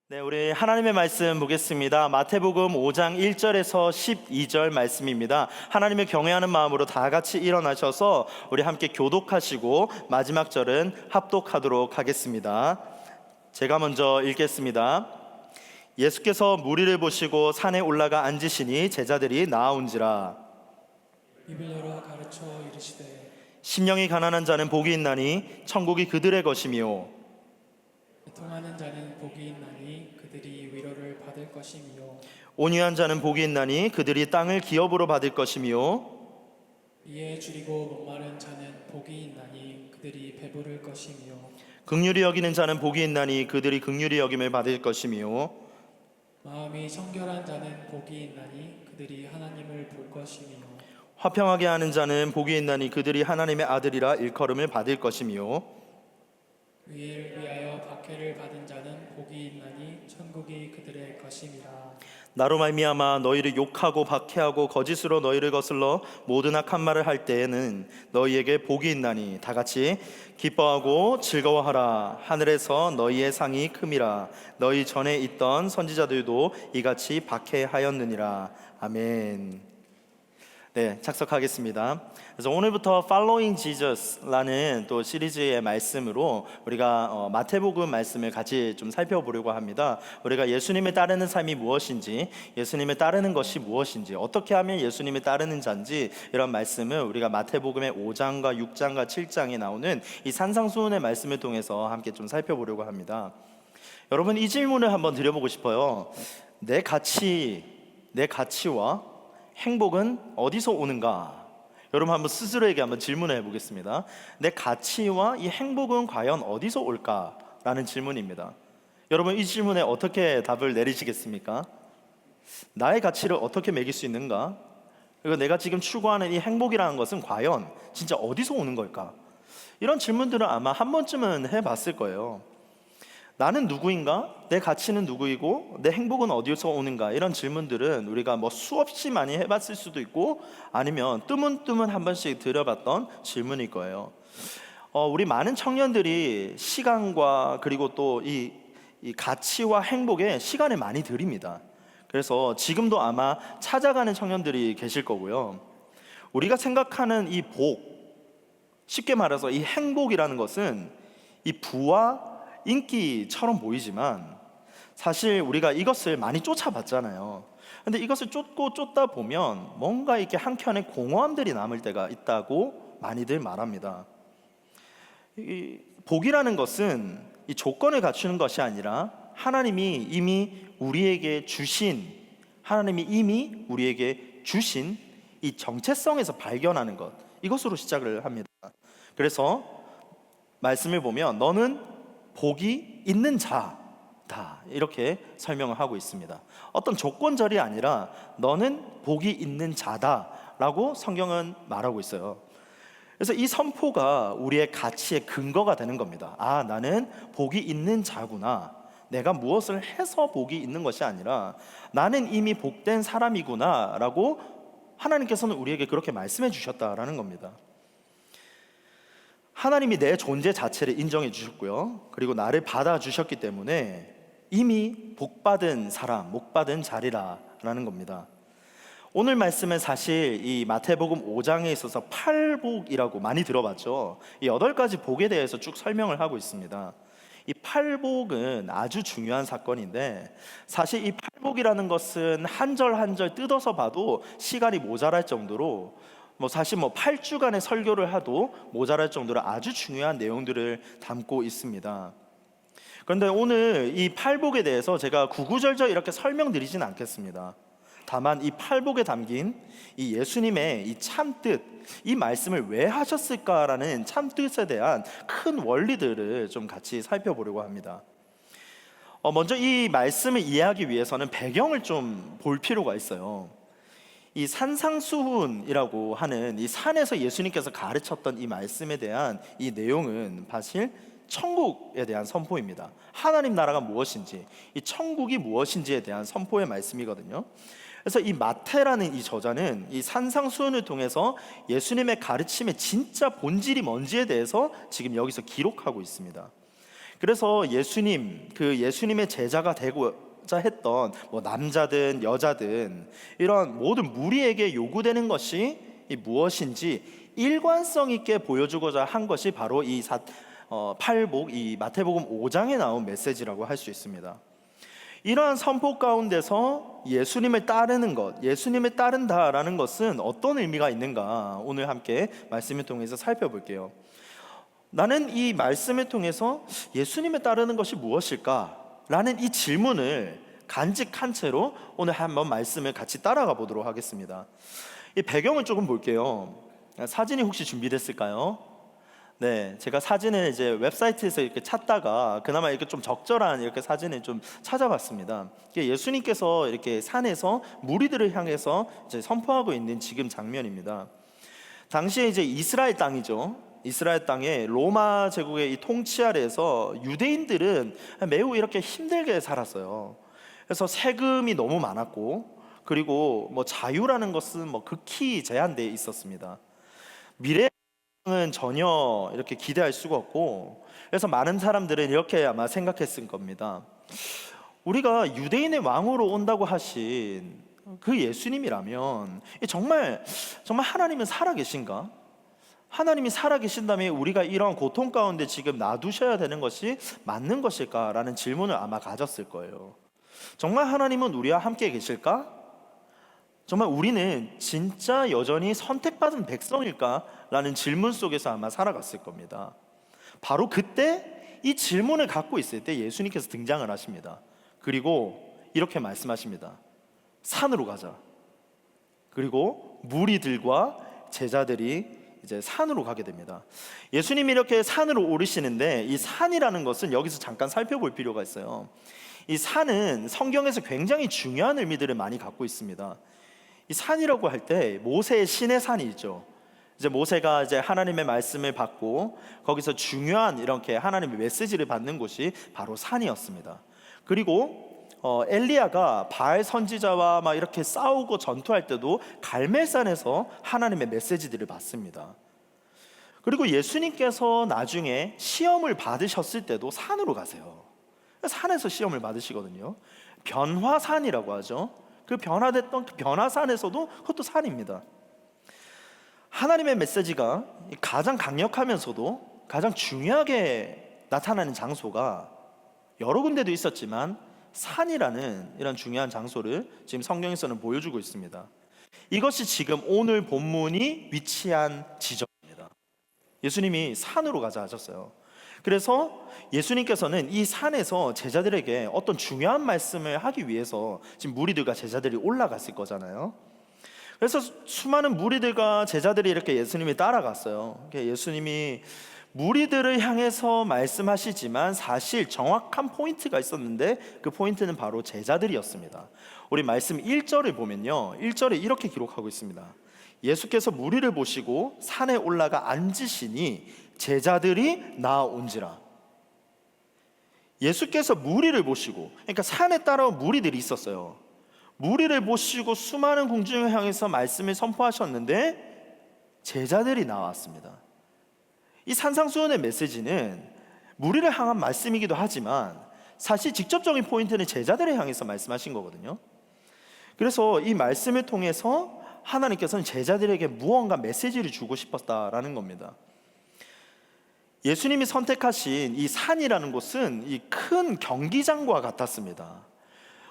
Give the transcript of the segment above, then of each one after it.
네, 우리 하나님의 말씀 보겠습니다. 마태복음 5장 1절에서 12절 말씀입니다. 하나님을 경외하는 마음으로 다 같이 일어나셔서 우리 함께 교독하시고 마지막 절은 합독하도록 하겠습니다. 제가 먼저 읽겠습니다. 예수께서 무리를 보시고 산에 올라가 앉으시니 제자들이 나아온지라. 입을 열어 가르쳐 이르시되 심령이 가난한 자는 복이 있나니 천국이 그들의 것이며 애통하는 자는 복이 있나니 그들이 위로를 받을 것이며 온유한 자는 복이 있나니 그들이 땅을 기업으로 받을 것이며 이에 줄이고 목마른 자는 복이 있나니 그들이 배부를 것이며 긍휼히 여기는 자는 복이 있나니 그들이 긍휼히 여김을 받을 것이며 마음이 청결한 자는 복이 있나니 그들이 하나님을 볼 것이며 화평하게 하는 자는 복이 있나니 그들이 하나님의 아들이라 일컬음을 받을 것이며 의를 위하여 박해를 받은 자는 복이 있나니 천국이 그들의 것임이라. 나로 말미암아 너희를 욕하고 박해하고 거짓으로 너희를 거슬러 모든 악한 말을 할 때에는 너희에게 복이 있나니 다 같이 기뻐하고 즐거워하라. 하늘에서 너희의 상이 큼이라. 너희 전에 있던 선지자들도 이같이 박해하였느니라. 아멘. 네, 착석하겠습니다. 그래서 오늘부터 Following Jesus라는 또 시리즈의 말씀으로 우리가 마태복음 말씀을 같이 좀 살펴보려고 합니다. 우리가 예수님을 따르는 삶이 무엇인지, 예수님을 따르는 것이 무엇인지, 어떻게 하면 예수님을 따르는 자인지 이런 말씀을 우리가 마태복음의 5장과 6장과 7장에 나오는 이 산상수훈의 말씀을 통해서 함께 좀 살펴보려고 합니다. 여러분, 이 질문을 한번 드려보고 싶어요. 내 가치와 행복은 어디서 오는가? 여러분 한번 스스로에게 한번 질문을 해보겠습니다. 내 가치와 이 행복은 과연 어디서 올까? 라는 질문입니다. 여러분 이 질문에 어떻게 답을 내리시겠습니까? 나의 가치를 어떻게 매길 수 있는가? 그리고 내가 지금 추구하는 이 행복이라는 것은 과연 진짜 어디서 오는 걸까? 이런 질문들을 아마 한 번쯤은 해봤을 거예요. 나는 누구인가? 내 가치는 누구이고 내 행복은 어디서 오는가? 이런 질문들은 우리가 뭐 수없이 많이 해봤을 수도 있고 아니면 뜨문뜨문 한 번씩 들어봤던 질문일 거예요. 우리 많은 청년들이 시간과 그리고 또 이 가치와 행복에 시간을 많이 들입니다. 그래서 지금도 아마 찾아가는 청년들이 계실 거고요. 우리가 생각하는 이 복, 쉽게 말해서 이 행복이라는 것은 이 부와 인기처럼 보이지만 사실 우리가 이것을 많이 쫓아봤잖아요. 근데 이것을 쫓다 보면 뭔가 이렇게 한켠에 공허함들이 남을 때가 있다고 많이들 말합니다. 이 복이라는 것은 이 조건을 갖추는 것이 아니라 하나님이 이미 우리에게 주신 이 정체성에서 발견하는 것, 이것으로 시작을 합니다. 그래서 말씀을 보면 너는 복이 있는 자다 이렇게 설명을 하고 있습니다. 어떤 조건절이 아니라 너는 복이 있는 자다라고 성경은 말하고 있어요. 그래서 이 선포가 우리의 가치의 근거가 되는 겁니다. 아, 나는 복이 있는 자구나. 내가 무엇을 해서 복이 있는 것이 아니라 나는 이미 복된 사람이구나 라고 하나님께서는 우리에게 그렇게 말씀해 주셨다라는 겁니다. 하나님이 내 존재 자체를 인정해 주셨고요. 그리고 나를 받아주셨기 때문에 이미 복받은 사람, 복받은 자리라는 겁니다. 오늘 말씀은 사실 이 마태복음 5장에 있어서 팔복이라고 많이 들어봤죠. 이 8가지 복에 대해서 쭉 설명을 하고 있습니다. 이 팔복은 아주 중요한 사건인데 사실 이 팔복이라는 것은 한 절 한 절 뜯어서 봐도 시간이 모자랄 정도로 사실 8주간의 설교를 해도 모자랄 정도로 아주 중요한 내용들을 담고 있습니다. 그런데 오늘 이 팔복에 대해서 제가 구구절절 이렇게 설명드리진 않겠습니다. 다만 이 팔복에 담긴 이 예수님의 이 참뜻, 이 말씀을 왜 하셨을까라는 참뜻에 대한 큰 원리들을 좀 같이 살펴보려고 합니다. 먼저 이 말씀을 이해하기 위해서는 배경을 좀 볼 필요가 있어요. 이 산상수훈이라고 하는 이 산에서 예수님께서 가르쳤던 이 말씀에 대한 이 내용은 사실 천국에 대한 선포입니다. 하나님 나라가 무엇인지, 이 천국이 무엇인지에 대한 선포의 말씀이거든요. 그래서 이 마태라는 이 저자는 이 산상수훈을 통해서 예수님의 가르침의 진짜 본질이 뭔지에 대해서 지금 여기서 기록하고 있습니다. 그래서 예수님의 제자가 되고자 했던 뭐 남자든 여자든 이런 모든 무리에게 요구되는 것이 무엇인지 일관성 있게 보여주고자 한 것이 바로 팔복, 이 마태복음 5장에 나온 메시지라고 할 수 있습니다. 이러한 선포 가운데서 예수님을 따르는 것, 예수님을 따른다라는 것은 어떤 의미가 있는가 오늘 함께 말씀을 통해서 살펴볼게요. 나는 이 말씀을 통해서 예수님을 따르는 것이 무엇일까? 라는 이 질문을 간직한 채로 오늘 한번 말씀을 같이 따라가 보도록 하겠습니다. 이 배경을 조금 볼게요. 사진이 혹시 준비됐을까요? 네, 제가 사진을 이제 웹사이트에서 이렇게 찾다가 그나마 이렇게 좀 적절한 이렇게 사진을 좀 찾아봤습니다. 이게 예수님께서 이렇게 산에서 무리들을 향해서 이제 선포하고 있는 지금 장면입니다. 당시에 이제 이스라엘 땅이죠. 이스라엘 땅에 로마 제국의 이 통치 아래에서 유대인들은 매우 이렇게 힘들게 살았어요. 그래서 세금이 너무 많았고, 그리고 뭐 자유라는 것은 뭐 극히 제한되어 있었습니다. 미래는 전혀 이렇게 기대할 수가 없고, 그래서 많은 사람들은 이렇게 아마 생각했을 겁니다. 우리가 유대인의 왕으로 온다고 하신 그 예수님이라면 정말 하나님은 살아계신가? 하나님이 살아계신다면 우리가 이런 고통 가운데 지금 놔두셔야 되는 것이 맞는 것일까라는 질문을 아마 가졌을 거예요. 정말 하나님은 우리와 함께 계실까? 정말 우리는 진짜 여전히 선택받은 백성일까? 라는 질문 속에서 아마 살아갔을 겁니다. 바로 그때 이 질문을 갖고 있을 때 예수님께서 등장을 하십니다. 그리고 이렇게 말씀하십니다. 산으로 가자. 그리고 무리들과 제자들이 이제 산으로 가게 됩니다. 예수님이 이렇게 산으로 오르시는데 이 산이라는 것은 여기서 잠깐 살펴볼 필요가 있어요. 이 산은 성경에서 굉장히 중요한 의미들을 많이 갖고 있습니다. 이 산이라고 할 때 모세의 신의 산이 있죠. 이제 모세가 이제 하나님의 말씀을 받고 거기서 중요한 이렇게 하나님의 메시지를 받는 곳이 바로 산이었습니다. 그리고 엘리야가 바알 선지자와 막 이렇게 싸우고 전투할 때도 갈멜산에서 하나님의 메시지들을 받습니다. 그리고 예수님께서 나중에 시험을 받으셨을 때도 산으로 가세요. 산에서 시험을 받으시거든요. 변화산이라고 하죠. 그 변화됐던 그 변화산에서도 그것도 산입니다. 하나님의 메시지가 가장 강력하면서도 가장 중요하게 나타나는 장소가 여러 군데도 있었지만 산이라는 이런 중요한 장소를 지금 성경에서는 보여주고 있습니다. 이것이 지금 오늘 본문이 위치한 지점입니다. 예수님이 산으로 가자 하셨어요. 그래서 예수님께서는 이 산에서 제자들에게 어떤 중요한 말씀을 하기 위해서 지금 무리들과 제자들이 올라갔을 거잖아요. 그래서 수많은 무리들과 제자들이 이렇게 예수님이 따라갔어요. 예수님이 무리들을 향해서 말씀하시지만 사실 정확한 포인트가 있었는데 그 포인트는 바로 제자들이었습니다. 우리 말씀 1절을 보면요, 1절에 이렇게 기록하고 있습니다. 예수께서 무리를 보시고 산에 올라가 앉으시니 제자들이 나아온지라. 예수께서 무리를 보시고, 그러니까 산에 따라온 무리들이 있었어요. 무리를 보시고 수많은 공중을 향해서 말씀을 선포하셨는데 제자들이 나왔습니다. 이 산상수훈의 메시지는 무리를 향한 말씀이기도 하지만 사실 직접적인 포인트는 제자들을 향해서 말씀하신 거거든요. 그래서 이 말씀을 통해서 하나님께서는 제자들에게 무언가 메시지를 주고 싶었다라는 겁니다. 예수님이 선택하신 이 산이라는 곳은 이 큰 경기장과 같았습니다.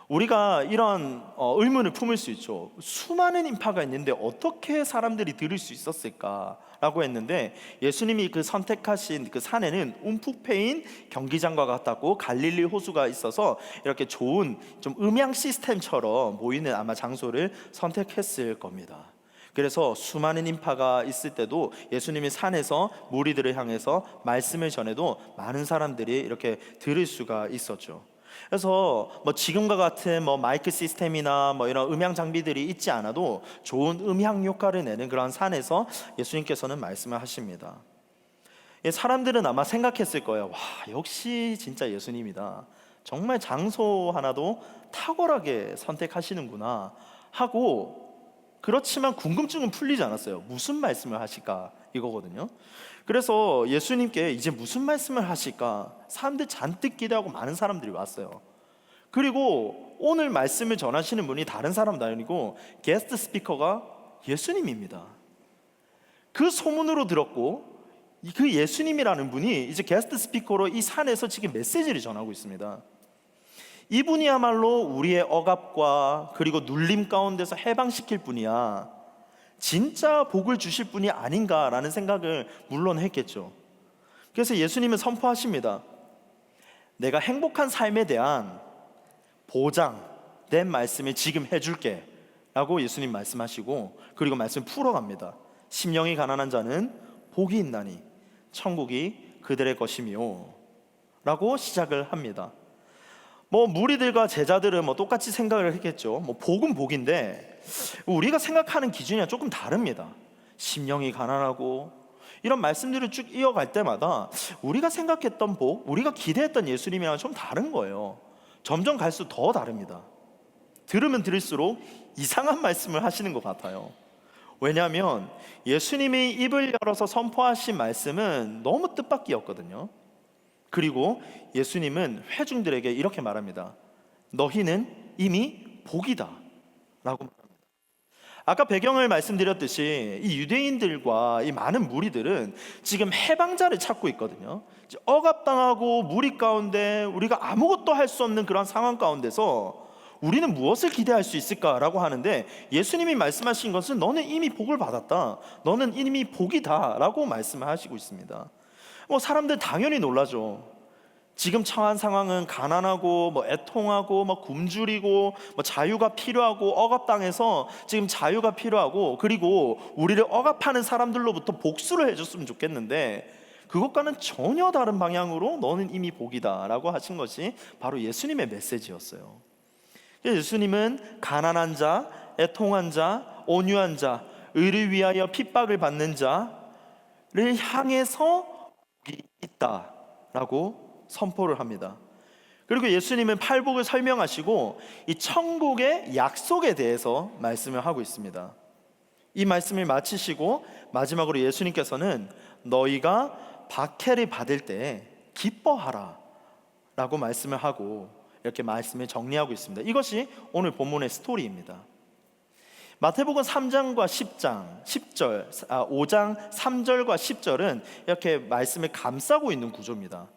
우리가 이런 의문을 품을 수 있죠. 수많은 인파가 있는데 어떻게 사람들이 들을 수 있었을까라고 했는데 예수님이 그 선택하신 그 산에는 움푹 패인 경기장과 같았고 갈릴리 호수가 있어서 이렇게 좋은 좀 음향 시스템처럼 보이는 아마 장소를 선택했을 겁니다. 그래서 수많은 인파가 있을 때도 예수님이 산에서 무리들을 향해서 말씀을 전해도 많은 사람들이 이렇게 들을 수가 있었죠. 그래서 뭐 지금과 같은 뭐 마이크 시스템이나 뭐 이런 음향 장비들이 있지 않아도 좋은 음향 효과를 내는 그런 산에서 예수님께서는 말씀을 하십니다. 사람들은 아마 생각했을 거예요. 와, 역시 진짜 예수님이다. 정말 장소 하나도 탁월하게 선택하시는구나 하고, 그렇지만 궁금증은 풀리지 않았어요. 무슨 말씀을 하실까 이거거든요. 그래서 예수님께 이제 무슨 말씀을 하실까 사람들 잔뜩 기대하고 많은 사람들이 왔어요. 그리고 오늘 말씀을 전하시는 분이 다른 사람도 아니고 게스트 스피커가 예수님입니다. 그 소문으로 들었고 그 예수님이라는 분이 이제 게스트 스피커로 이 산에서 지금 메시지를 전하고 있습니다. 이분이야말로 우리의 억압과 그리고 눌림 가운데서 해방시킬 분이야, 진짜 복을 주실 분이 아닌가라는 생각을 물론 했겠죠. 그래서 예수님은 선포하십니다. 내가 행복한 삶에 대한 보장된 말씀을 지금 해줄게 라고 예수님 말씀하시고, 그리고 말씀 풀어갑니다. 심령이 가난한 자는 복이 있나니 천국이 그들의 것이며 라고 시작을 합니다. 무리들과 제자들은 똑같이 생각을 했겠죠. 복은 복인데 우리가 생각하는 기준이랑 조금 다릅니다. 심령이 가난하고 이런 말씀들을 쭉 이어갈 때마다 우리가 생각했던 복, 우리가 기대했던 예수님이랑 좀 다른 거예요. 점점 갈수록 더 다릅니다. 들으면 들을수록 이상한 말씀을 하시는 것 같아요. 왜냐하면 예수님이 입을 열어서 선포하신 말씀은 너무 뜻밖이었거든요. 그리고 예수님은 회중들에게 이렇게 말합니다. 너희는 이미 복이다 라고 말합니다. 아까 배경을 말씀드렸듯이 이 유대인들과 이 많은 무리들은 지금 해방자를 찾고 있거든요. 억압당하고 무리 가운데 우리가 아무것도 할 수 없는 그런 상황 가운데서 우리는 무엇을 기대할 수 있을까라고 하는데, 예수님이 말씀하신 것은 너는 이미 복을 받았다, 너는 이미 복이다 라고 말씀을 하시고 있습니다. 사람들 당연히 놀라죠. 지금 처한 상황은 가난하고 애통하고 굶주리고 자유가 필요하고 억압당해서 지금 자유가 필요하고, 그리고 우리를 억압하는 사람들로부터 복수를 해줬으면 좋겠는데 그것과는 전혀 다른 방향으로 너는 이미 복이다 라고 하신 것이 바로 예수님의 메시지였어요. 예수님은 가난한 자, 애통한 자, 온유한 자, 의를 위하여 핍박을 받는 자를 향해서 복이 있다라고 선포를 합니다. 그리고 예수님은 팔복을 설명하시고 이 천국의 약속에 대해서 말씀을 하고 있습니다. 이 말씀을 마치시고 마지막으로 예수님께서는 너희가 박해를 받을 때 기뻐하라 라고 말씀을 하고 이렇게 말씀을 정리하고 있습니다. 이것이 오늘 본문의 스토리입니다. 마태복음 3장과 5장 3절과 10절은 이렇게 말씀을 감싸고 있는 구조입니다.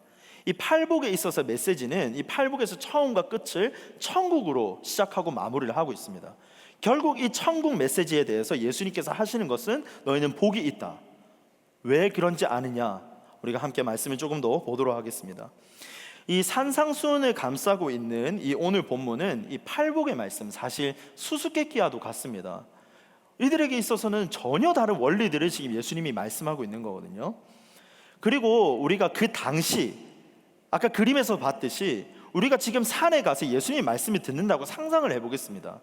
이 팔복에 있어서 메시지는 이 팔복에서 처음과 끝을 천국으로 시작하고 마무리를 하고 있습니다. 결국 이 천국 메시지에 대해서 예수님께서 하시는 것은 너희는 복이 있다. 왜 그런지 아느냐? 우리가 함께 말씀을 조금 더 보도록 하겠습니다. 이 산상수훈을 감싸고 있는 이 오늘 본문은 이 팔복의 말씀, 사실 수수께끼와도 같습니다. 이들에게 있어서는 전혀 다른 원리들을 지금 예수님이 말씀하고 있는 거거든요. 그리고 우리가 그 당시 아까 그림에서 봤듯이 우리가 지금 산에 가서 예수님의 말씀을 듣는다고 상상을 해보겠습니다.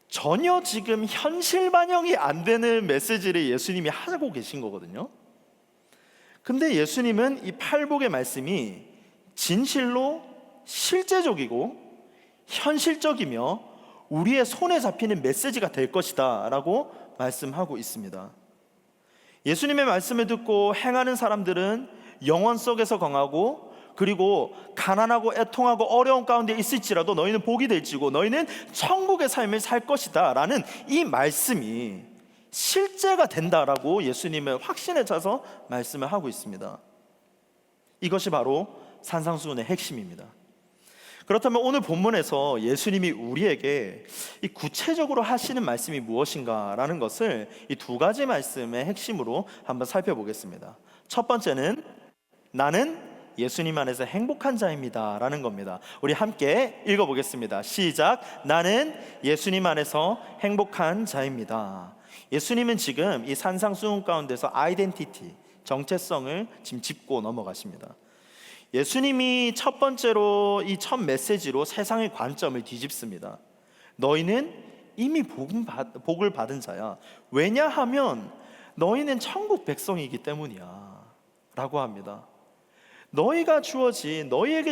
전혀 지금 현실 반영이 안 되는 메시지를 예수님이 하고 계신 거거든요. 근데 예수님은 이 팔복의 말씀이 진실로 실제적이고 현실적이며 우리의 손에 잡히는 메시지가 될 것이다 라고 말씀하고 있습니다. 예수님의 말씀을 듣고 행하는 사람들은 영원 속에서 강하고, 그리고 가난하고 애통하고 어려운 가운데 있을지라도 너희는 복이 될지고 너희는 천국의 삶을 살 것이다 라는 이 말씀이 실제가 된다라고 예수님은 확신에 차서 말씀을 하고 있습니다. 이것이 바로 산상수훈의 핵심입니다. 그렇다면 오늘 본문에서 예수님이 우리에게 이 구체적으로 하시는 말씀이 무엇인가라는 것을 이 두 가지 말씀의 핵심으로 한번 살펴보겠습니다. 첫 번째는 나는 예수님 안에서 행복한 자입니다 라는 겁니다. 우리 함께 읽어보겠습니다. 시작. 나는 예수님 안에서 행복한 자입니다. 예수님은 지금 이 산상수훈 가운데서 아이덴티티, 정체성을 지금 짚고 넘어가십니다. 예수님이 첫 번째로 이 첫 메시지로 세상의 관점을 뒤집습니다. 너희는 이미 복을 받은 자야. 왜냐하면 너희는 천국 백성이기 때문이야 라고 합니다. 너희에게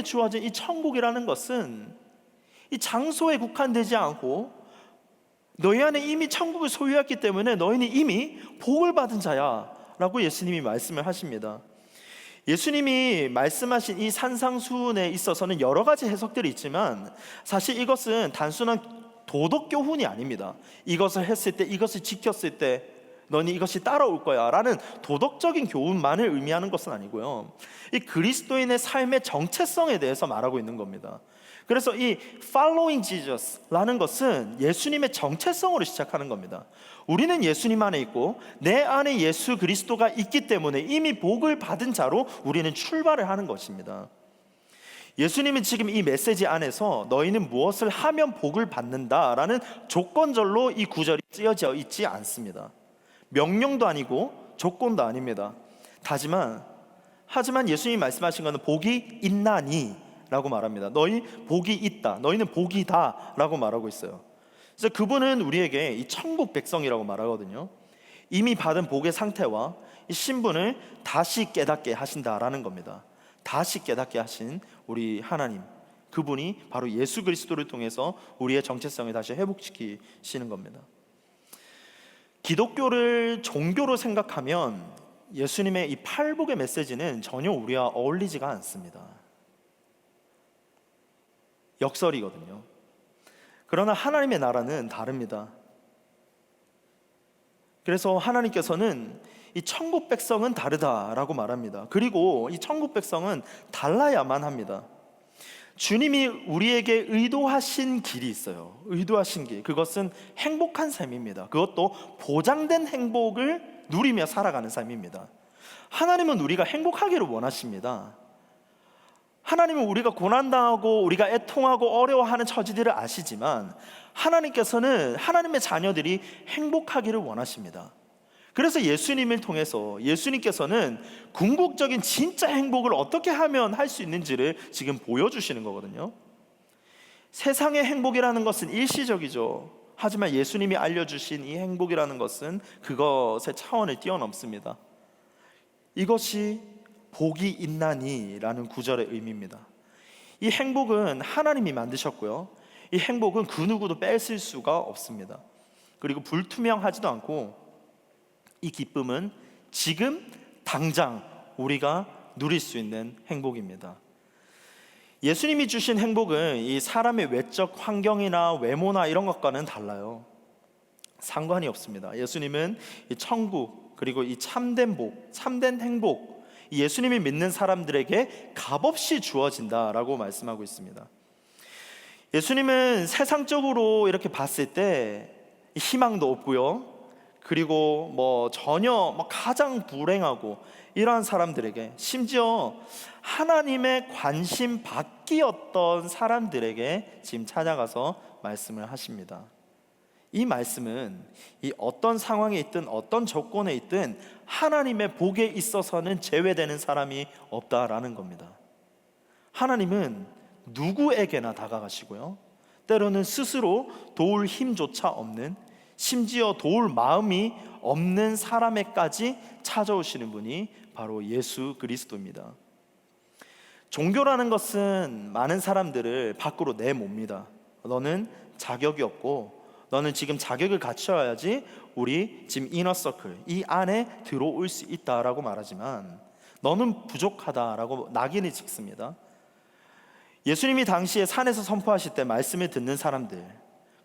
주어진 이 천국이라는 것은 이 장소에 국한되지 않고 너희 안에 이미 천국을 소유했기 때문에 너희는 이미 복을 받은 자야 라고 예수님이 말씀을 하십니다. 예수님이 말씀하신 이 산상수훈에 있어서는 여러 가지 해석들이 있지만 사실 이것은 단순한 도덕 교훈이 아닙니다. 이것을 했을 때, 이것을 지켰을 때 너니 이것이 따라올 거야 라는 도덕적인 교훈만을 의미하는 것은 아니고요, 이 그리스도인의 삶의 정체성에 대해서 말하고 있는 겁니다. 그래서 이 following Jesus라는 것은 예수님의 정체성으로 시작하는 겁니다. 우리는 예수님 안에 있고 내 안에 예수 그리스도가 있기 때문에 이미 복을 받은 자로 우리는 출발을 하는 것입니다. 예수님은 지금 이 메시지 안에서 너희는 무엇을 하면 복을 받는다라는 조건절로 이 구절이 쓰여져 있지 않습니다. 명령도 아니고 조건도 아닙니다. 하지만 예수님이 말씀하신 것은 복이 있나니 라고 말합니다. 너희 복이 있다, 너희는 복이다 라고 말하고 있어요. 그래서 그분은 우리에게 이 천국 백성이라고 말하거든요. 이미 받은 복의 상태와 이 신분을 다시 깨닫게 하신다라는 겁니다. 다시 깨닫게 하신 우리 하나님, 그분이 바로 예수 그리스도를 통해서 우리의 정체성을 다시 회복시키시는 겁니다. 기독교를 종교로 생각하면 예수님의 이 팔복의 메시지는 전혀 우리와 어울리지가 않습니다. 역설이거든요. 그러나 하나님의 나라는 다릅니다. 그래서 하나님께서는 이 천국 백성은 다르다라고 말합니다. 그리고 이 천국 백성은 달라야만 합니다. 주님이 우리에게 의도하신 길이 있어요. 의도하신 길, 그것은 행복한 삶입니다. 그것도 보장된 행복을 누리며 살아가는 삶입니다. 하나님은 우리가 행복하기를 원하십니다. 하나님은 우리가 고난당하고 우리가 애통하고 어려워하는 처지들을 아시지만 하나님께서는 하나님의 자녀들이 행복하기를 원하십니다. 그래서 예수님을 통해서 예수님께서는 궁극적인 진짜 행복을 어떻게 하면 할 수 있는지를 지금 보여주시는 거거든요. 세상의 행복이라는 것은 일시적이죠. 하지만 예수님이 알려주신 이 행복이라는 것은 그것의 차원을 뛰어넘습니다. 이것이 복이 있나니 라는 구절의 의미입니다. 이 행복은 하나님이 만드셨고요, 이 행복은 그 누구도 뺏을 수가 없습니다. 그리고 불투명하지도 않고 이 기쁨은 지금 당장 우리가 누릴 수 있는 행복입니다. 예수님이 주신 행복은 이 사람의 외적 환경이나 외모나 이런 것과는 달라요. 상관이 없습니다. 예수님은 이 천국, 그리고 이 참된 복, 참된 행복, 예수님이 믿는 사람들에게 값없이 주어진다라고 말씀하고 있습니다. 예수님은 세상적으로 이렇게 봤을 때 희망도 없고요, 그리고 전혀 가장 불행하고 이러한 사람들에게, 심지어 하나님의 관심 밖이었던 사람들에게 지금 찾아가서 말씀을 하십니다. 이 말씀은 이 어떤 상황에 있든 어떤 조건에 있든 하나님의 복에 있어서는 제외되는 사람이 없다라는 겁니다. 하나님은 누구에게나 다가가시고요, 때로는 스스로 도울 힘조차 없는, 심지어 도울 마음이 없는 사람에까지 찾아오시는 분이 바로 예수 그리스도입니다. 종교라는 것은 많은 사람들을 밖으로 내몹니다. 너는 자격이 없고 너는 지금 자격을 갖춰야지 우리 지금 이너서클, 이 안에 들어올 수 있다라고 말하지만 너는 부족하다라고 낙인을 찍습니다. 예수님이 당시에 산에서 선포하실 때 말씀을 듣는 사람들,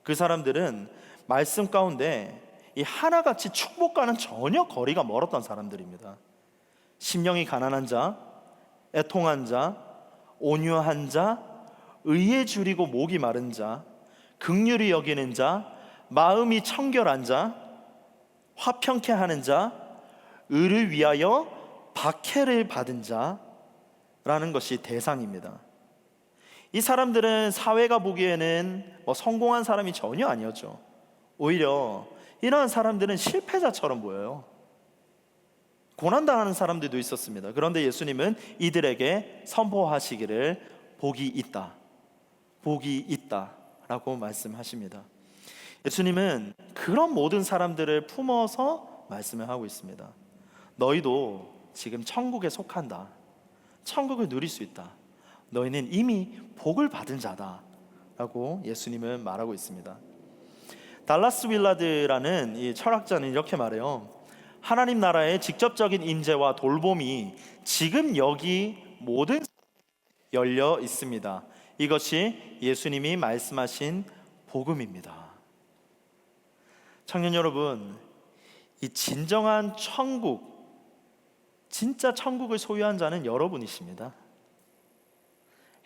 그 사람들은 말씀 가운데 이 하나같이 축복과는 전혀 거리가 멀었던 사람들입니다. 심령이 가난한 자, 애통한 자, 온유한 자, 의에 줄이고 목이 마른 자, 긍휼히 여기는 자, 마음이 청결한 자, 화평케 하는 자, 의를 위하여 박해를 받은 자라는 것이 대상입니다. 이 사람들은 사회가 보기에는 성공한 사람이 전혀 아니었죠. 오히려 이러한 사람들은 실패자처럼 보여요. 고난당하는 사람들도 있었습니다. 그런데 예수님은 이들에게 선포하시기를 복이 있다, 복이 있다 라고 말씀하십니다. 예수님은 그런 모든 사람들을 품어서 말씀을 하고 있습니다. 너희도 지금 천국에 속한다, 천국을 누릴 수 있다, 너희는 이미 복을 받은 자다 라고 예수님은 말하고 있습니다. 달라스 윌라드라는 이 철학자는 이렇게 말해요. 하나님 나라의 직접적인 임재와 돌봄이 지금 여기 모든 열려 있습니다. 이것이 예수님이 말씀하신 복음입니다. 청년 여러분, 이 진정한 천국, 진짜 천국을 소유한 자는 여러분이십니다.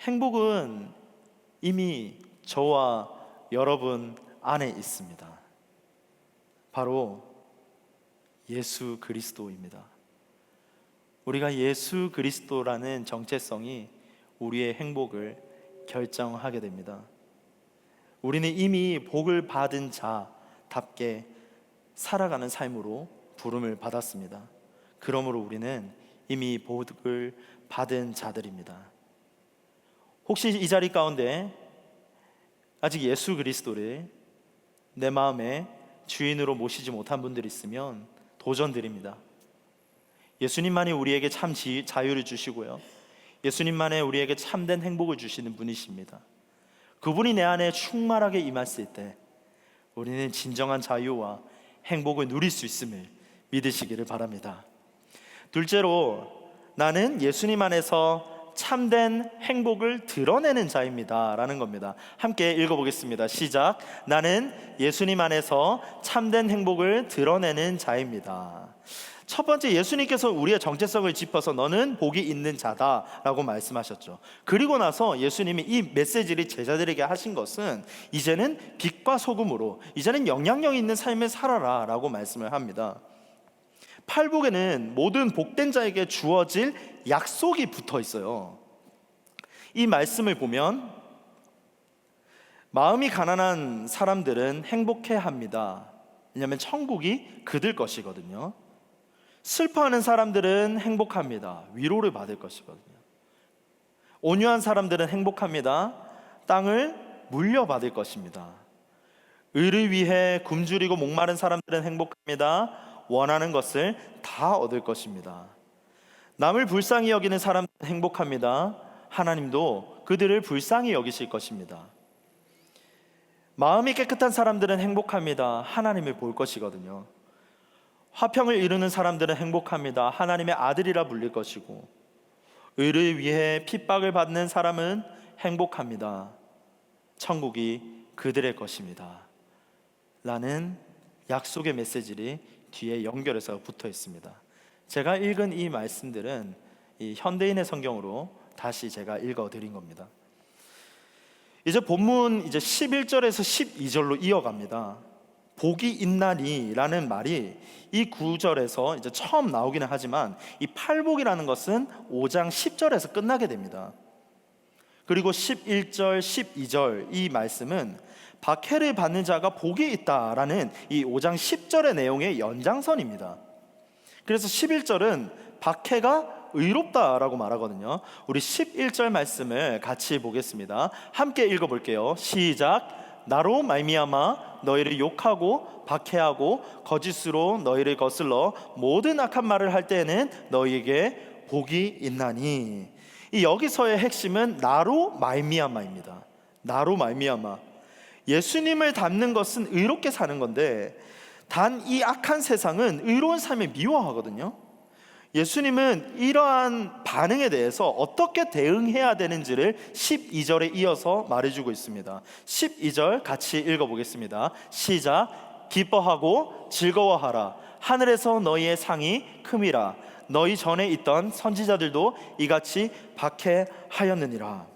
행복은 이미 저와 여러분 안에 있습니다. 바로 예수 그리스도입니다. 우리가 예수 그리스도라는 정체성이 우리의 행복을 결정하게 됩니다. 우리는 이미 복을 받은 자답게 살아가는 삶으로 부름을 받았습니다. 그러므로 우리는 이미 복을 받은 자들입니다. 혹시 이 자리 가운데 아직 예수 그리스도를 내 마음의 주인으로 모시지 못한 분들이 있으면 도전드립니다. 예수님만이 우리에게 참 자유를 주시고요, 예수님만이 우리에게 참된 행복을 주시는 분이십니다. 그분이 내 안에 충만하게 임했을 때 우리는 진정한 자유와 행복을 누릴 수 있음을 믿으시기를 바랍니다. 둘째로, 나는 예수님 안에서 참된 행복을 드러내는 자입니다 라는 겁니다. 함께 읽어보겠습니다. 시작. 나는 예수님 안에서 참된 행복을 드러내는 자입니다. 첫 번째, 예수님께서 우리의 정체성을 짚어서 너는 복이 있는 자다라고 말씀하셨죠. 그리고 나서 예수님이 이 메시지를 제자들에게 하신 것은 이제는 빛과 소금으로, 이제는 영향력 있는 삶을 살아라 라고 말씀을 합니다. 팔복에는 모든 복된 자에게 주어질 약속이 붙어 있어요. 이 말씀을 보면 마음이 가난한 사람들은 행복해합니다. 왜냐하면 천국이 그들 것이거든요. 슬퍼하는 사람들은 행복합니다. 위로를 받을 것이거든요. 온유한 사람들은 행복합니다. 땅을 물려받을 것입니다. 의를 위해 굶주리고 목마른 사람들은 행복합니다. 원하는 것을 다 얻을 것입니다. 남을 불쌍히 여기는 사람은 행복합니다. 하나님도 그들을 불쌍히 여기실 것입니다. 마음이 깨끗한 사람들은 행복합니다. 하나님을 볼 것이거든요. 화평을 이루는 사람들은 행복합니다. 하나님의 아들이라 불릴 것이고, 의를 위해 핍박을 받는 사람은 행복합니다. 천국이 그들의 것입니다 라는 약속의 메시지를 뒤에 연결해서 붙어 있습니다. 제가 읽은 이 말씀들은 이 현대인의 성경으로 다시 제가 읽어 드린 겁니다. 이제 본문 11절에서 12절로 이어갑니다. 복이 있나니 라는 말이 이 구절에서 이제 처음 나오기는 하지만 이 팔복이라는 것은 5장 10절에서 끝나게 됩니다. 그리고 11절, 12절 이 말씀은 박해를 받는 자가 복이 있다라는 이 5장 10절의 내용의 연장선입니다. 그래서 11절은 박해가 의롭다라고 말하거든요. 우리 11절 말씀을 같이 보겠습니다. 함께 읽어볼게요. 시작. 나로 말미암아 너희를 욕하고 박해하고 거짓으로 너희를 거슬러 모든 악한 말을 할 때에는 너희에게 복이 있나니. 이 여기서의 핵심은 나로 말미암아입니다. 나로 말미암아. 예수님을 닮는 것은 의롭게 사는 건데, 단 이 악한 세상은 의로운 삶을 미워하거든요. 예수님은 이러한 반응에 대해서 어떻게 대응해야 되는지를 12절에 이어서 말해주고 있습니다. 12절 같이 읽어보겠습니다. 시작. 기뻐하고 즐거워하라. 하늘에서 너희의 상이 큼이라. 너희 전에 있던 선지자들도 이같이 박해하였느니라.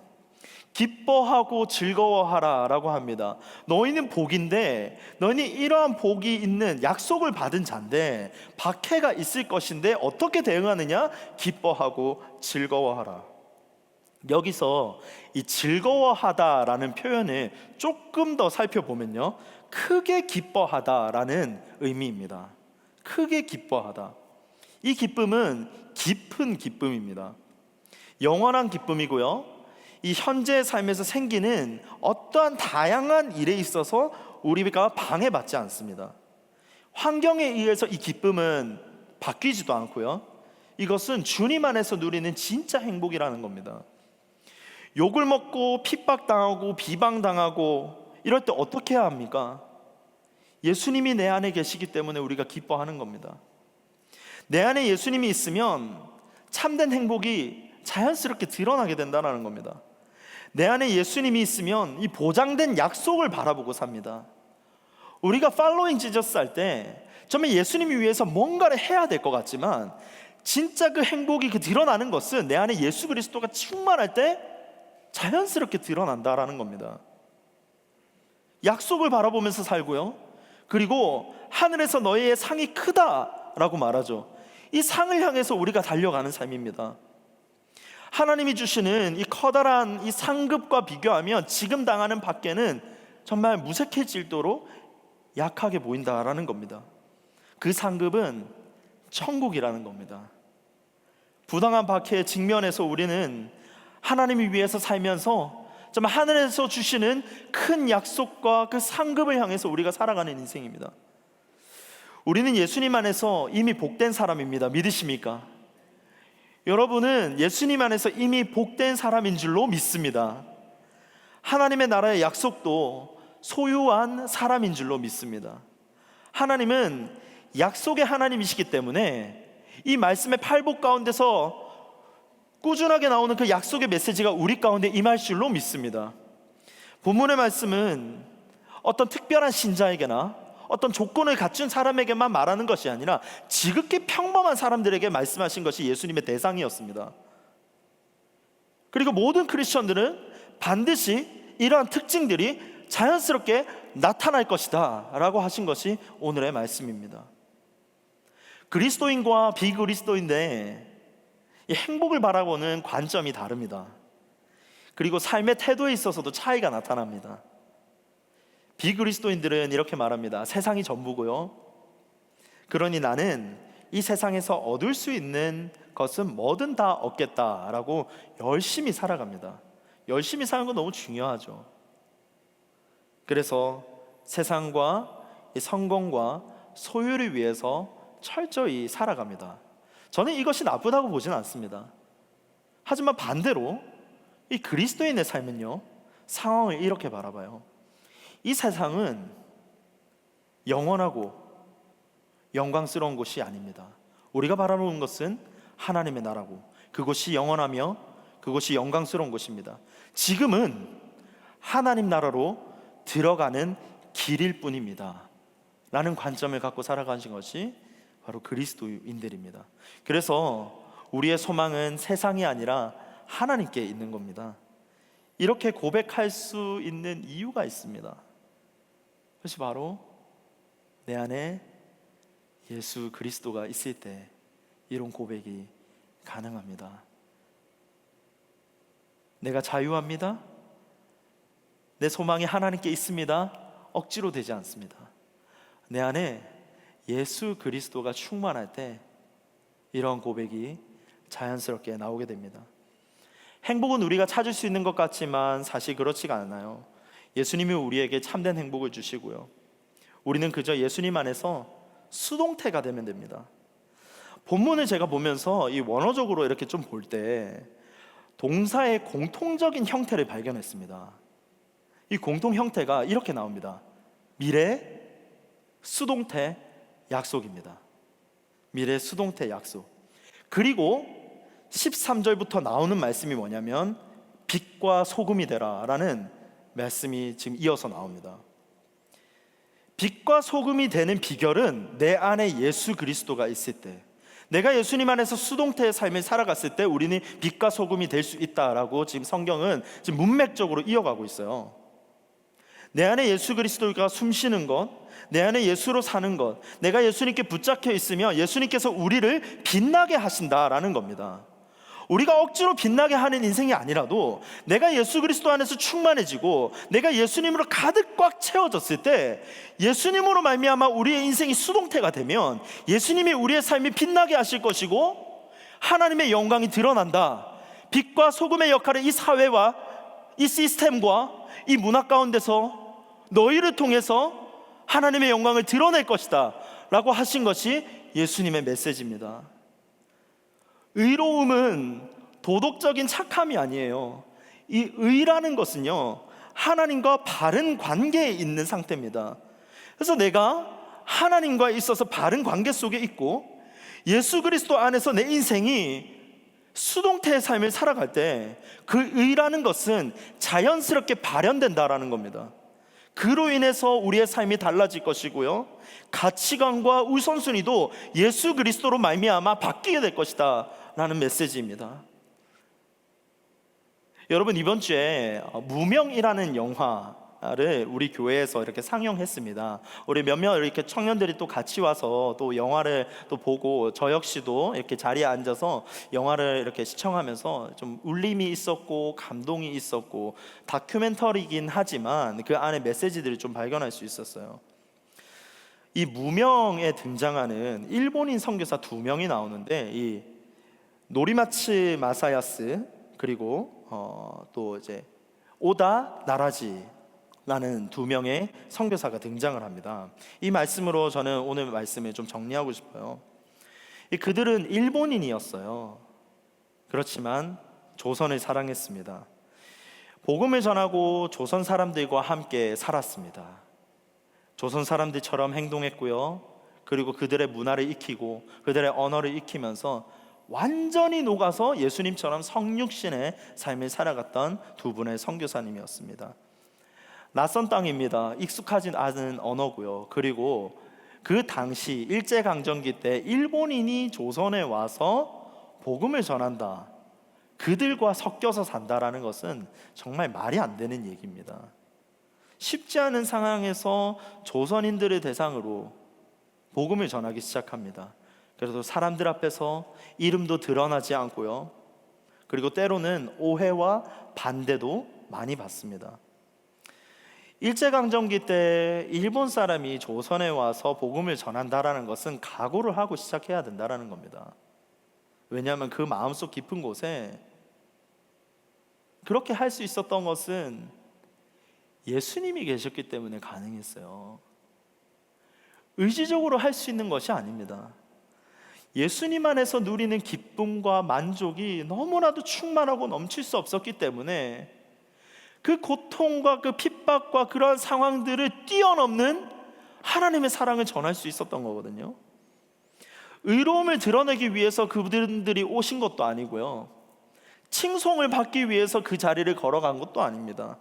기뻐하고 즐거워하라 라고 합니다. 너희는 복인데, 너희는 이러한 복이 있는 약속을 받은 자인데 박해가 있을 것인데 어떻게 대응하느냐? 기뻐하고 즐거워하라. 여기서 이 즐거워하다라는 표현을 조금 더 살펴보면요, 크게 기뻐하다라는 의미입니다. 크게 기뻐하다. 이 기쁨은 깊은 기쁨입니다. 영원한 기쁨이고요, 이 현재의 삶에서 생기는 어떠한 다양한 일에 있어서 우리가 방해받지 않습니다. 환경에 의해서 이 기쁨은 바뀌지도 않고요, 이것은 주님 안에서 누리는 진짜 행복이라는 겁니다. 욕을 먹고 핍박당하고 비방당하고 이럴 때 어떻게 해야 합니까? 예수님이 내 안에 계시기 때문에 우리가 기뻐하는 겁니다. 내 안에 예수님이 있으면 참된 행복이 자연스럽게 드러나게 된다는 겁니다. 내 안에 예수님이 있으면 이 보장된 약속을 바라보고 삽니다. 우리가 팔로잉 지저스 할 때 정말 예수님을 위해서 뭔가를 해야 될 것 같지만 진짜 그 행복이 드러나는 것은 내 안에 예수 그리스도가 충만할 때 자연스럽게 드러난다라는 겁니다. 약속을 바라보면서 살고요, 그리고 하늘에서 너희의 상이 크다라고 말하죠. 이 상을 향해서 우리가 달려가는 삶입니다. 하나님이 주시는 이 커다란 이 상급과 비교하면 지금 당하는 밖에는 정말 무색해질도록 약하게 보인다라는 겁니다. 그 상급은 천국이라는 겁니다. 부당한 박해에 직면해서 우리는 하나님을 위해서 살면서 정말 하늘에서 주시는 큰 약속과 그 상급을 향해서 우리가 살아가는 인생입니다. 우리는 예수님 안에서 이미 복된 사람입니다. 믿으십니까? 여러분은 예수님 안에서 이미 복된 사람인 줄로 믿습니다. 하나님의 나라의 약속도 소유한 사람인 줄로 믿습니다. 하나님은 약속의 하나님이시기 때문에 이 말씀의 팔복 가운데서 꾸준하게 나오는 그 약속의 메시지가 우리 가운데 임할 줄로 믿습니다. 본문의 말씀은 어떤 특별한 신자에게나 어떤 조건을 갖춘 사람에게만 말하는 것이 아니라 지극히 평범한 사람들에게 말씀하신 것이 예수님의 대상이었습니다. 그리고 모든 크리스천들은 반드시 이러한 특징들이 자연스럽게 나타날 것이다 라고 하신 것이 오늘의 말씀입니다. 그리스도인과 비그리스도인의 이 행복을 바라보는 관점이 다릅니다. 그리고 삶의 태도에 있어서도 차이가 나타납니다. 비그리스도인들은 이렇게 말합니다. 세상이 전부고요, 그러니 나는 이 세상에서 얻을 수 있는 것은 뭐든 다 얻겠다라고 열심히 살아갑니다. 열심히 사는 건 너무 중요하죠. 그래서 세상과 이 성공과 소유를 위해서 철저히 살아갑니다. 저는 이것이 나쁘다고 보지는 않습니다. 하지만 반대로 이 그리스도인의 삶은요, 상황을 이렇게 바라봐요. 이 세상은 영원하고 영광스러운 곳이 아닙니다. 우리가 바라보는 것은 하나님의 나라고 그곳이 영원하며 그곳이 영광스러운 곳입니다. 지금은 하나님 나라로 들어가는 길일 뿐입니다 라는 관점을 갖고 살아가신 것이 바로 그리스도인들입니다. 그래서 우리의 소망은 세상이 아니라 하나님께 있는 겁니다. 이렇게 고백할 수 있는 이유가 있습니다. 그것이 바로 내 안에 예수 그리스도가 있을 때 이런 고백이 가능합니다. 내가 자유합니다. 내 소망이 하나님께 있습니다. 억지로 되지 않습니다. 내 안에 예수 그리스도가 충만할 때 이런 고백이 자연스럽게 나오게 됩니다. 행복은 우리가 찾을 수 있는 것 같지만 사실 그렇지가 않아요. 예수님이 우리에게 참된 행복을 주시고요, 우리는 그저 예수님 안에서 수동태가 되면 됩니다. 본문을 제가 보면서 이 원어적으로 이렇게 좀 볼 때 동사의 공통적인 형태를 발견했습니다. 이 공통 형태가 이렇게 나옵니다. 미래 수동태 약속입니다. 미래 수동태 약속. 그리고 13절부터 나오는 말씀이 뭐냐면 빛과 소금이 되라 라는 말씀이 지금 이어서 나옵니다. 빛과 소금이 되는 비결은 내 안에 예수 그리스도가 있을 때, 내가 예수님 안에서 수동태의 삶을 살아갔을 때 우리는 빛과 소금이 될 수 있다라고 지금 성경은 지금 문맥적으로 이어가고 있어요. 내 안에 예수 그리스도가 숨쉬는 것, 내 안에 예수로 사는 것, 내가 예수님께 붙잡혀 있으면 예수님께서 우리를 빛나게 하신다라는 겁니다. 우리가 억지로 빛나게 하는 인생이 아니라도 내가 예수 그리스도 안에서 충만해지고 내가 예수님으로 가득 꽉 채워졌을 때 예수님으로 말미암아 우리의 인생이 수동태가 되면 예수님이 우리의 삶이 빛나게 하실 것이고 하나님의 영광이 드러난다. 빛과 소금의 역할을 이 사회와 이 시스템과 이 문화 가운데서 너희를 통해서 하나님의 영광을 드러낼 것이다 라고 하신 것이 예수님의 메시지입니다. 의로움은 도덕적인 착함이 아니에요. 이 의라는 것은요, 하나님과 바른 관계에 있는 상태입니다. 그래서 내가 하나님과 있어서 바른 관계 속에 있고 예수 그리스도 안에서 내 인생이 수동태의 삶을 살아갈 때 그 의라는 것은 자연스럽게 발현된다라는 겁니다. 그로 인해서 우리의 삶이 달라질 것이고요, 가치관과 우선순위도 예수 그리스도로 말미암아 바뀌게 될 것이다 라는 메시지입니다. 여러분, 이번 주에 무명이라는 영화를 우리 교회에서 이렇게 상영했습니다. 우리 몇몇 이렇게 청년들이 또 같이 와서 또 영화를 또 보고, 저 역시도 이렇게 자리에 앉아서 영화를 이렇게 시청하면서 좀 울림이 있었고 감동이 있었고, 다큐멘터리이긴 하지만 그 안에 메시지들을 좀 발견할 수 있었어요. 이 무명에 등장하는 일본인 선교사 2명이 나오는데, 이 노리마츠 마사야스 그리고 또 이제 오다 나라지라는 2명의 선교사가 등장을 합니다. 이 말씀으로 저는 오늘 말씀을 좀 정리하고 싶어요. 그들은 일본인이었어요. 그렇지만 조선을 사랑했습니다. 복음을 전하고 조선 사람들과 함께 살았습니다. 조선 사람들처럼 행동했고요, 그리고 그들의 문화를 익히고 그들의 언어를 익히면서 완전히 녹아서 예수님처럼 성육신의 삶을 살아갔던 2분의 선교사님이었습니다. 낯선 땅입니다. 익숙하진 않은 언어고요, 그리고 그 당시 일제강점기 때 일본인이 조선에 와서 복음을 전한다, 그들과 섞여서 산다라는 것은 정말 말이 안 되는 얘기입니다. 쉽지 않은 상황에서 조선인들을 대상으로 복음을 전하기 시작합니다. 그래서 사람들 앞에서 이름도 드러나지 않고요, 그리고 때로는 오해와 반대도 많이 받습니다. 일제강점기 때 일본 사람이 조선에 와서 복음을 전한다라는 것은 각오를 하고 시작해야 된다라는 겁니다. 왜냐하면 그 마음속 깊은 곳에 그렇게 할 수 있었던 것은 예수님이 계셨기 때문에 가능했어요. 의지적으로 할 수 있는 것이 아닙니다. 예수님 안에서 누리는 기쁨과 만족이 너무나도 충만하고 넘칠 수 없었기 때문에 그 고통과 그 핍박과 그러한 상황들을 뛰어넘는 하나님의 사랑을 전할 수 있었던 거거든요. 의로움을 드러내기 위해서 그분들이 오신 것도 아니고요, 칭송을 받기 위해서 그 자리를 걸어간 것도 아닙니다.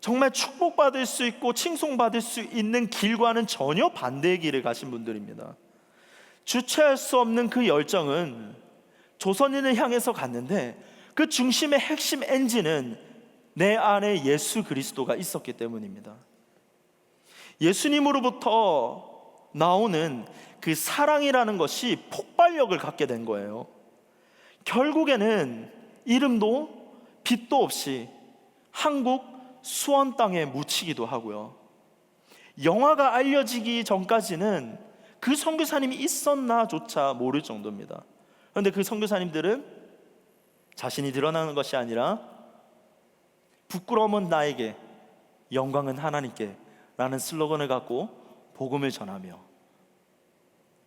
정말 축복받을 수 있고 칭송받을 수 있는 길과는 전혀 반대의 길을 가신 분들입니다. 주체할 수 없는 그 열정은 조선인을 향해서 갔는데, 그 중심의 핵심 엔진은 내 안에 예수 그리스도가 있었기 때문입니다. 예수님으로부터 나오는 그 사랑이라는 것이 폭발력을 갖게 된 거예요. 결국에는 이름도 빛도 없이 한국 수원 땅에 묻히기도 하고요, 영화가 알려지기 전까지는 그 선교사님이 있었나조차 모를 정도입니다. 그런데 그 선교사님들은 자신이 드러나는 것이 아니라 부끄러움은 나에게, 영광은 하나님께 라는 슬로건을 갖고 복음을 전하며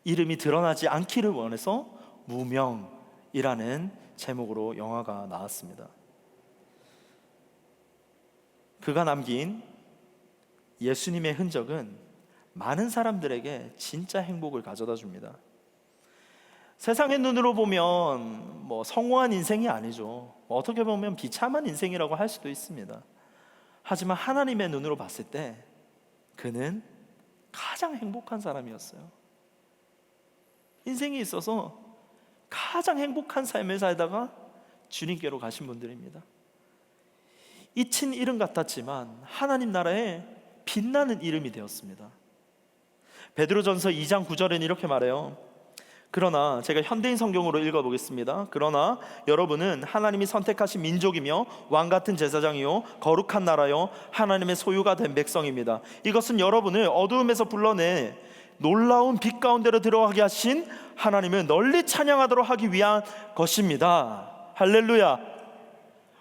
이름이 드러나지 않기를 원해서 무명이라는 제목으로 영화가 나왔습니다. 그가 남긴 예수님의 흔적은 많은 사람들에게 진짜 행복을 가져다 줍니다. 세상의 눈으로 보면 성공한 인생이 아니죠. 어떻게 보면 비참한 인생이라고 할 수도 있습니다. 하지만 하나님의 눈으로 봤을 때 그는 가장 행복한 사람이었어요. 인생에 있어서 가장 행복한 삶을 살다가 주님께로 가신 분들입니다. 잊힌 이름 같았지만 하나님 나라에 빛나는 이름이 되었습니다. 베드로전서 2장 9절에는 이렇게 말해요. 그러나, 제가 현대인 성경으로 읽어보겠습니다. 그러나 여러분은 하나님이 선택하신 민족이며 왕같은 제사장이요 거룩한 나라요 하나님의 소유가 된 백성입니다. 이것은 여러분을 어두움에서 불러내 놀라운 빛 가운데로 들어가게 하신 하나님을 널리 찬양하도록 하기 위한 것입니다. 할렐루야.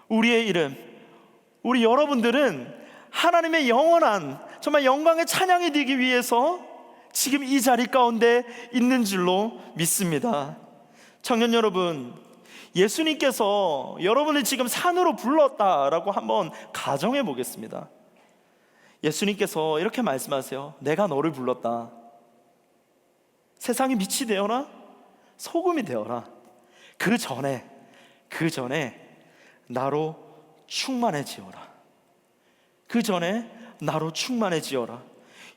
우리의 이름, 우리 여러분들은 하나님의 영원한 정말 영광의 찬양이 되기 위해서 지금 이 자리 가운데 있는 줄로 믿습니다. 청년 여러분, 예수님께서 여러분을 지금 산으로 불렀다라고 한번 가정해 보겠습니다. 예수님께서 이렇게 말씀하세요. 내가 너를 불렀다. 세상이 빛이 되어라, 소금이 되어라. 그 전에 나로 충만해지어라. 그 전에 나로 충만해지어라.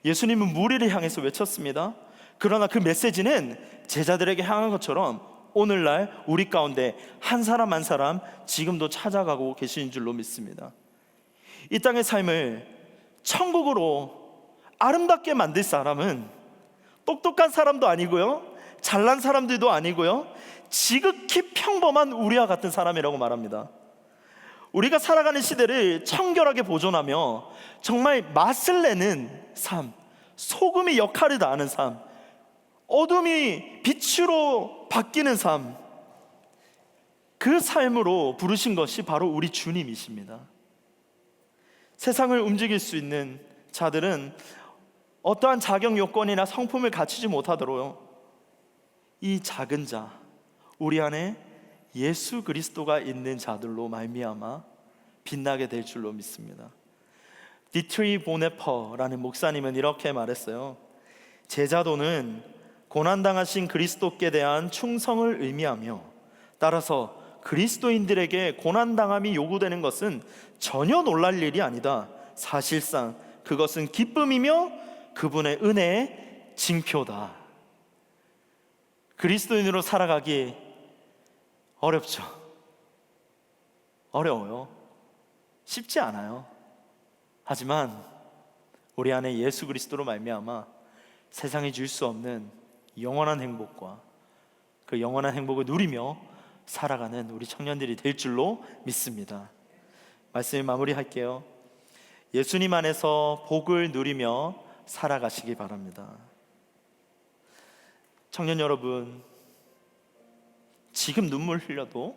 예수님은 무리를 향해서 외쳤습니다. 그러나 그 메시지는 제자들에게 향한 것처럼 오늘날 우리 가운데 한 사람 한 사람 지금도 찾아가고 계신 줄로 믿습니다. 이 땅의 삶을 천국으로 아름답게 만들 사람은 똑똑한 사람도 아니고요, 잘난 사람들도 아니고요, 지극히 평범한 우리와 같은 사람이라고 말합니다. 우리가 살아가는 시대를 청결하게 보존하며 정말 맛을 내는 삶, 소금이 역할을 다하는 삶, 어둠이 빛으로 바뀌는 삶, 그 삶으로 부르신 것이 바로 우리 주님이십니다. 세상을 움직일 수 있는 자들은 어떠한 자격 요건이나 성품을 갖추지 못하도록 이 작은 자, 우리 안에 예수 그리스도가 있는 자들로 말미암아 빛나게 될 줄로 믿습니다. 디트리 보네퍼라는 목사님은 이렇게 말했어요. 제자도는 고난당하신 그리스도께 대한 충성을 의미하며, 따라서 그리스도인들에게 고난당함이 요구되는 것은 전혀 놀랄 일이 아니다. 사실상 그것은 기쁨이며 그분의 은혜의 징표다. 그리스도인으로 살아가기 어렵죠. 어려워요. 쉽지 않아요. 하지만 우리 안에 예수 그리스도로 말미암아 세상이 줄 수 없는 영원한 행복과 그 영원한 행복을 누리며 살아가는 우리 청년들이 될 줄로 믿습니다. 말씀을 마무리할게요. 예수님 안에서 복을 누리며 살아가시기 바랍니다. 청년 여러분, 지금 눈물 흘려도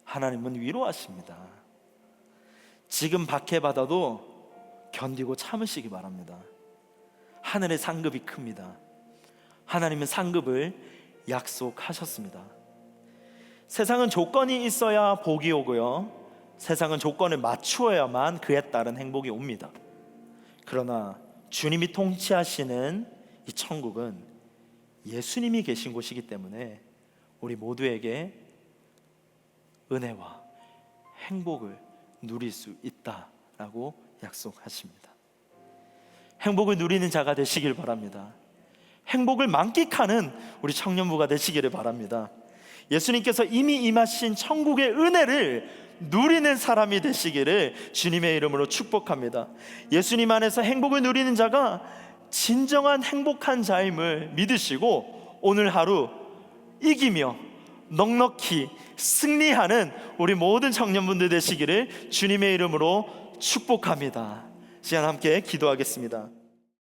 하나님은 위로하십니다. 지금 박해받아도 견디고 참으시기 바랍니다. 하늘의 상급이 큽니다. 하나님은 상급을 약속하셨습니다. 세상은 조건이 있어야 복이 오고요, 세상은 조건을 맞추어야만 그에 따른 행복이 옵니다. 그러나 주님이 통치하시는 이 천국은 예수님이 계신 곳이기 때문에 우리 모두에게 은혜와 행복을 누릴 수 있다라고 약속하십니다. 행복을 누리는 자가 되시길 바랍니다. 행복을 만끽하는 우리 청년부가 되시기를 바랍니다. 예수님께서 이미 임하신 천국의 은혜를 누리는 사람이 되시기를 주님의 이름으로 축복합니다. 예수님 안에서 행복을 누리는 자가 진정한 행복한 자임을 믿으시고 오늘 하루 이기며 넉넉히 승리하는 우리 모든 청년분들 되시기를 주님의 이름으로 축복합니다. 시간 함께 기도하겠습니다.